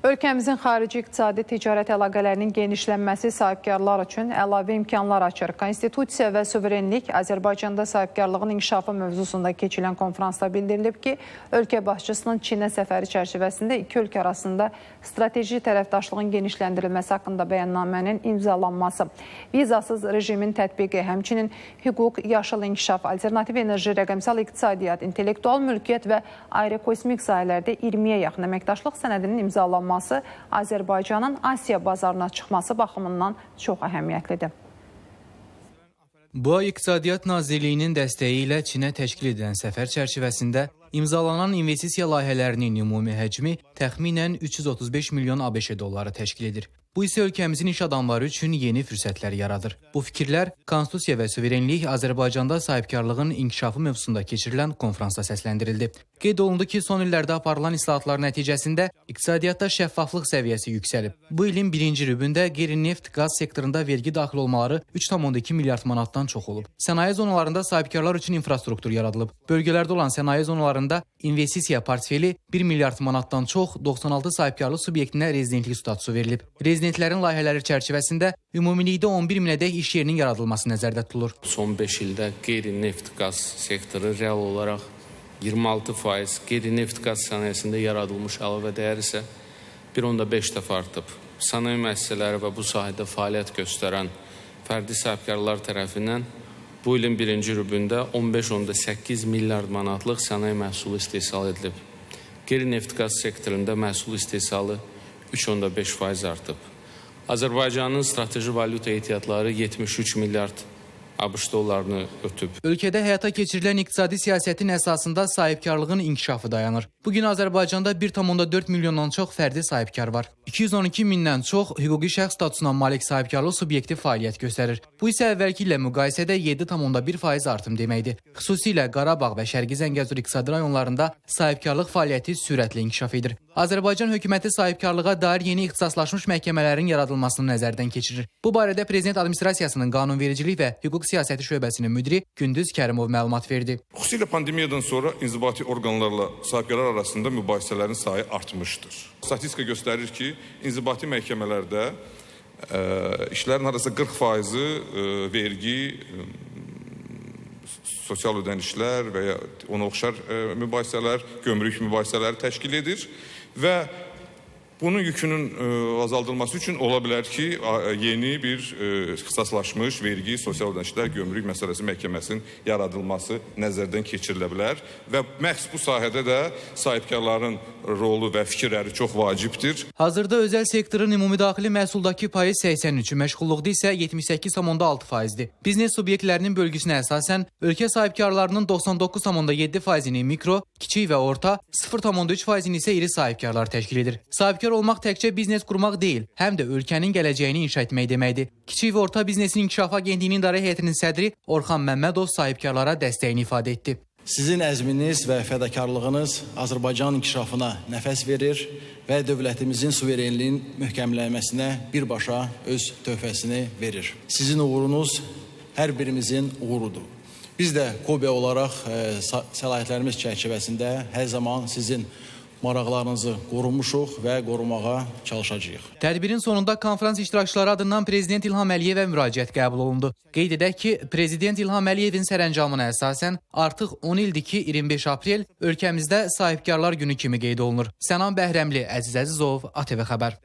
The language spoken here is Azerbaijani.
Ölkəmizin xarici iqtisadi ticarət əlaqələrinin genişlənməsi sahibkarlar üçün əlavə imkanlar açır. Konstitusiya və suverenlik Azərbaycanda sahibkarlığın inkişafı mövzusunda keçilən konfransda bildirilib ki, ölkə başçısının Çinə səfəri çərçivəsində iki ölkə arasında strateji tərəfdaşlığın genişləndirilməsi haqqında bəyannamənin imzalanması, vizasız rejimin tətbiqi, həmçinin hüquq, yaşıl inkişaf, alternativ enerji, rəqəmsal iqtisadiyyat, intellektual mülkiyyət və aerokosmik sahələrdə 20-yə yaxın əməkdaşlıq sənədinin imzalanması Azərbaycanın Asiya bazarına çıxması baxımından çox əhəmiyyətlidir. Bu ay İqtisadiyyat Nazirliyinin dəstəyi ilə Çinə təşkil edilən səfər çərçivəsində imzalanan investisiya layihələrinin ümumi həcmi təxminən 335 milyon ABŞ dolları təşkil edir. Bu isə ölkəmizin iş adamları üçün yeni fürsətlər yaradır. Bu fikirlər Konstitusiya və suverenlik Azərbaycanda sahibkarlığın inkişafı mövzusunda keçirilən konfransda səsləndirildi. Qeyd olundu ki, son illərdə aparılan islahatlar nəticəsində iqtisadiyyatda şəffaflıq səviyyəsi yüksəlib. Bu ilin birinci rübündə qeyri-neft, qaz sektorunda vergi daxil olmaları 3,2 milyard manatdan çox olub. Sənaye zonalarında sahibkarlar üçün infrastruktur yaradılıb. Bölgələrdə olan sənaye zonalarında investisiya portfeli 1 milyard manatdan çox 96 sahibkarlıq subyektinə rezidentlik statusu verilib. Rezidentlərin layihələri çərçivəsində ümumilikdə 11 minədək iş yerinin yaradılması nəzərdə tutulur. Son 5 ildə qeyri-neft qaz sektoru real olaraq 26%, qeyri-neft qaz sənayesində yaradılmış əlavə dəyər isə 1,5 dəfə artıb. Sənaye müəssisələri və bu sahədə fəaliyyət göstərən fərdi sahibkarlar tərəfindən bu ilin birinci rübündə 15,8 milyard manatlıq sənaye məhsulu istehsal edilib. Qeyri-neft qaz sektorunda məhsul istehsalı 3,5% artıb. Azərbaycanın strateji valyuta ehtiyatları 73 milyard ABŞ dollarını ötüb. Ölkədə həyata keçirilən iqtisadi siyasətin əsasında sahibkarlığın inkişafı dayanır. Bugün Azərbaycanda 1,4 milyondan çox fərdi sahibkar var. 212 mindən çox hüquqi şəxs statusuna malik sahibkarlıq subyekti fəaliyyət göstərir. Bu isə əvvəlki ilə müqayisədə 7,1% artım deməkdir. Xüsusilə Qarabağ və Şərqi Zəngəzur iqtisadi rayonlarında sahibkarlıq fəaliyyəti sürətlə inkişaf edir. Azərbaycan hökuməti sahibkarlığa dair yeni ixtisaslaşmış məhkəmələrin yaradılmasını nəzərdən keçirir. Bu barədə Prezident Administrasiyasının qanunvericilik və hüquq siyasəti şöbəsinin müdiri Gündüz Kərimov məlumat verdi. Xüsusilə pandemiyadan sonra inzibati orqanlarla sahibkarlar arasında mübahisələrin sayı artmışdır. Statistika göstərir ki, inzibati məhkəmələrdə işlərin arasında 40%-ı vergi, sosial ödənişlər və ya ona oxşar mübahisələr, gömrük mübahisələri təşkil edir və bunun yükünün azaldılması üçün ola bilər ki, yeni bir ixtisaslaşmış vergi, sosial ödənişlər, gömrük məsələsi məhkəməsinin yaradılması nəzərdən keçirilə bilər və məhz bu sahədə də sahibkarların rolu və fikirləri çox vacibdir. Hazırda özəl sektorun ümumi daxili məhsuldakı payı 83, məşğulluqda isə 78,6%-dir. Biznes subyektlərinin bölgüsünə əsasən ölkə sahibkarlarının 99,7%-ni mikro, kiçik və orta, 0,3%-ni isə iri sahibkarlar təşkil edir. Sahibkar olmaq təkcə biznes qurmaq deyil, həm də ölkənin gələcəyini inşa etmək deməkdir. Kiçik və orta biznesin inkişafı agentliyinin idarə heyətinin sədri Orxan Məmmədov sahibkarlara dəstəyini ifadə etdi. Sizin əzminiz və fədakarlığınız Azərbaycan inkişafına nəfəs verir və dövlətimizin suverenliyin möhkəmlənməsinə birbaşa öz töhfəsini verir. Sizin uğurunuz hər birimizin uğurudur. Biz də KOBE olaraq səlahiyyətlərimiz çərçivəsində hər zaman sizin maraqlarınızı qorumuşuq və qorumağa çalışacağıq. Tədbirin sonunda konferans iştirakçıları adından Prezident İlham Əliyevə müraciət qəbul olundu. Qeyd edək ki, Prezident İlham Əliyevin sərəncamına əsasən artıq 10 ildir ki, 25 aprel ölkəmizdə sahibkarlar günü kimi qeyd olunur. Sənan Bəhrəmli, Əziz Əzizov, ATV Xəbər.